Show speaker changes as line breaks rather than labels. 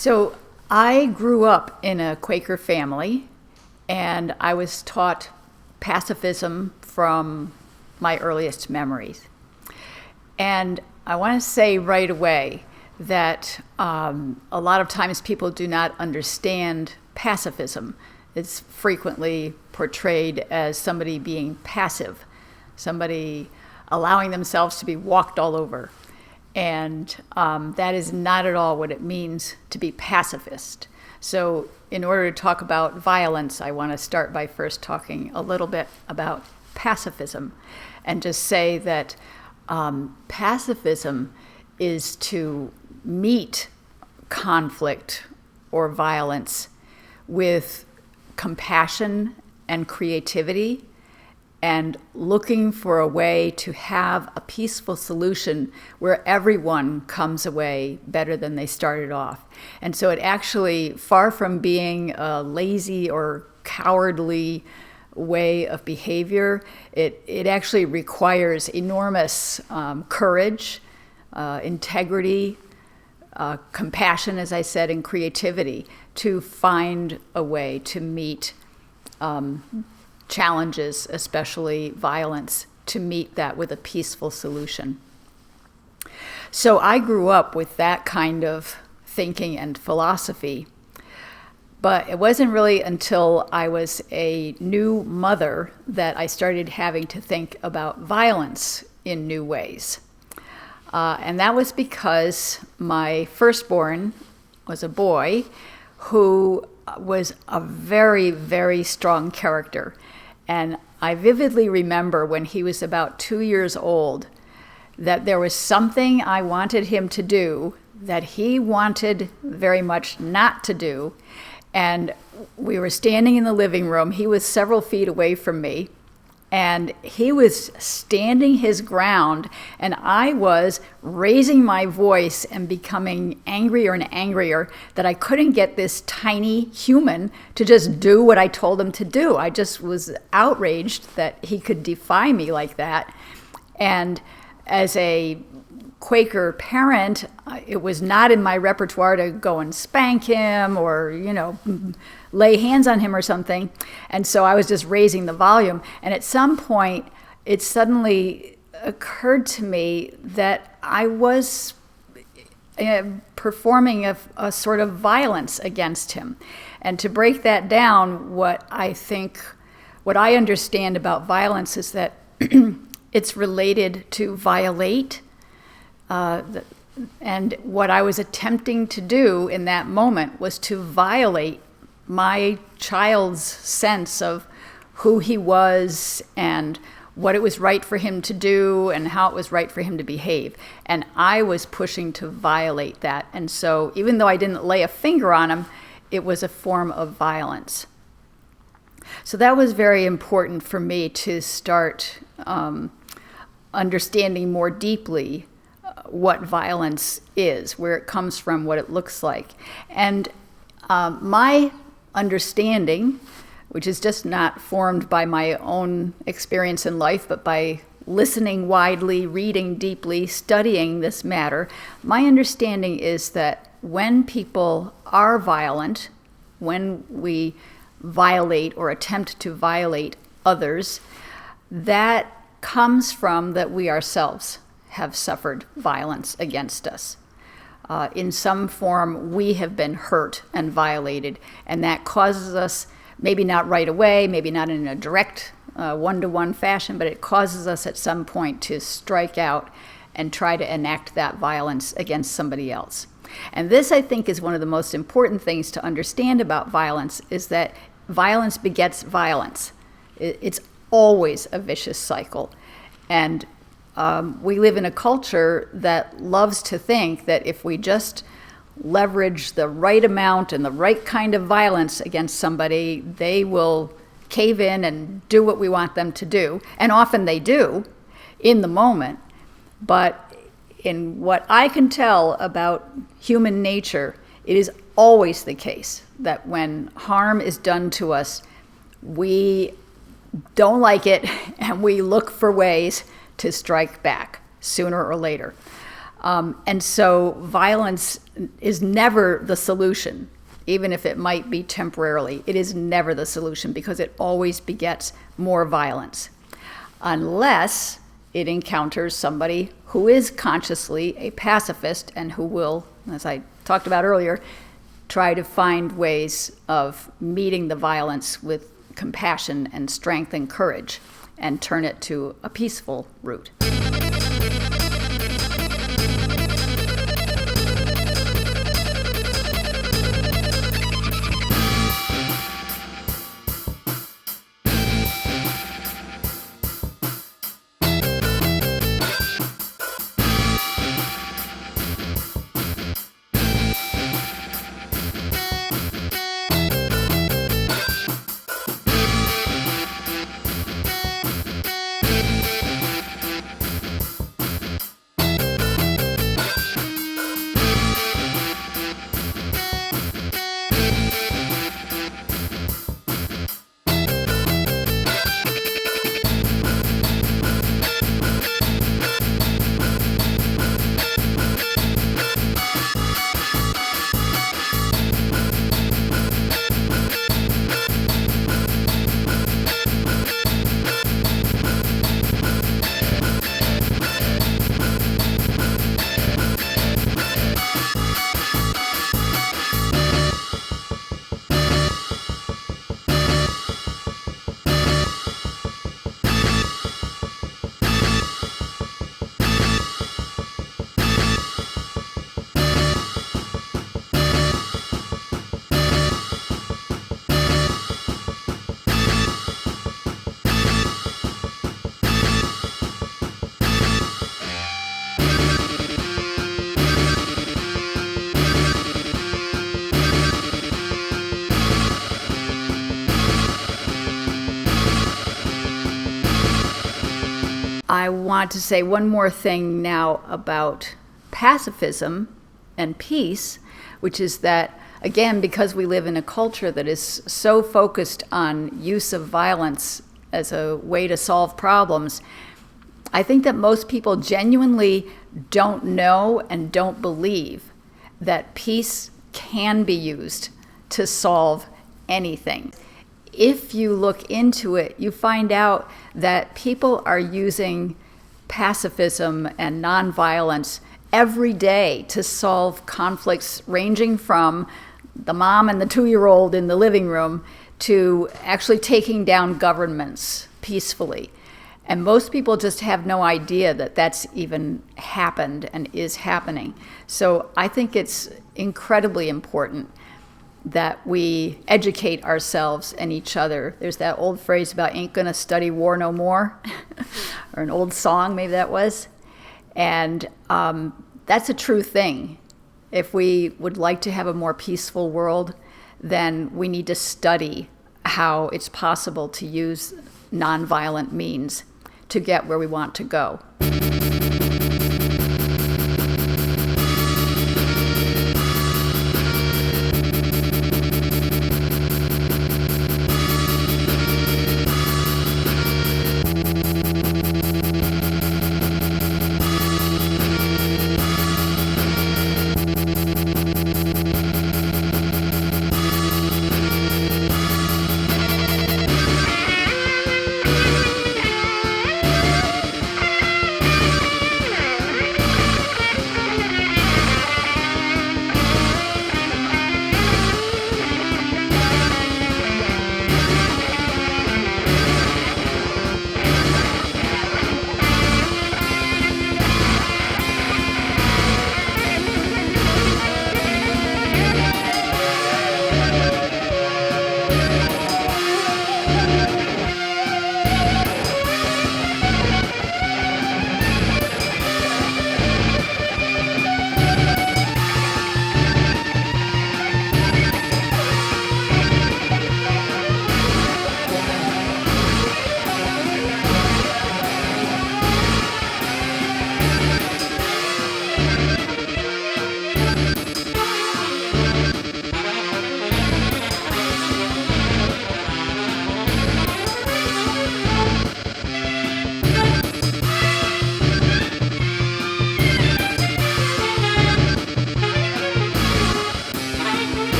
So I grew up in a Quaker family, and I was taught pacifism from my earliest memories. And I want to say right away that a lot of times people do not understand pacifism. It's frequently portrayed as somebody being passive, somebody allowing themselves to be walked all over. And that is not at all what it means to be pacifist. So in order to talk about violence, I want to start by first talking a little bit about pacifism and just say that pacifism is to meet conflict or violence with compassion and creativity and looking for a way to have a peaceful solution where everyone comes away better than they started off. And so it actually, far from being a lazy or cowardly way of behavior, it actually requires enormous courage, integrity, compassion, as I said, and creativity to find a way to meet challenges, especially violence, to meet that with a peaceful solution. So I grew up with that kind of thinking and philosophy, but it wasn't really until I was a new mother that I started having to think about violence in new ways. And that was because my firstborn was a boy who was a very, very strong character. And I vividly remember when he was about 2 years old that there was something I wanted him to do that he wanted very much not to do. And we were standing in the living room. He was several feet away from me. And he was standing his ground, and I was raising my voice and becoming angrier and angrier that I couldn't get this tiny human to just do what I told him to do. I just was outraged that he could defy me like that. And as a Quaker parent, it was not in my repertoire to go and spank him or, lay hands on him or something. And so I was just raising the volume. And at some point, it suddenly occurred to me that I was performing a sort of violence against him. And to break that down, what I understand about violence is that it's related to violate. And what I was attempting to do in that moment was to violate my child's sense of who he was and what it was right for him to do and how it was right for him to behave. And I was pushing to violate that. And so even though I didn't lay a finger on him, it was a form of violence. So that was very important for me to start understanding more deeply what violence is, where it comes from, what it looks like. And my understanding, which is just not formed by my own experience in life, but by listening widely, reading deeply, studying this matter, my understanding is that when people are violent, when we violate or attempt to violate others, that comes from that we ourselves have suffered violence against us. In some form, we have been hurt and violated, and that causes us, maybe not right away, maybe not in a direct one-to-one fashion, but it causes us at some point to strike out and try to enact that violence against somebody else. And this, I think, is one of the most important things to understand about violence, is that violence begets violence. It's always a vicious cycle. And we live in a culture that loves to think that if we just leverage the right amount and the right kind of violence against somebody, they will cave in and do what we want them to do. And often they do in the moment. But in what I can tell about human nature, it is always the case that when harm is done to us, we don't like it and we look for ways to strike back sooner or later. And so violence is never the solution, even if it might be temporarily. It is never the solution because it always begets more violence, unless it encounters somebody who is consciously a pacifist and who will, as I talked about earlier, try to find ways of meeting the violence with compassion and strength and courage and turn it to a peaceful route. I want to say one more thing now about pacifism and peace, which is that, again, because we live in a culture that is so focused on use of violence as a way to solve problems, I think that most people genuinely don't know and don't believe that peace can be used to solve anything. If you look into it, you find out that people are using pacifism and nonviolence every day to solve conflicts ranging from the mom and the 2-year-old in the living room to actually taking down governments peacefully. And most people just have no idea that that's even happened and is happening. So I think it's incredibly important that we educate ourselves and each other. There's that old phrase about ain't gonna study war no more, or an old song, maybe that was. And that's a true thing. If we would like to have a more peaceful world, then we need to study how it's possible to use nonviolent means to get where we want to go.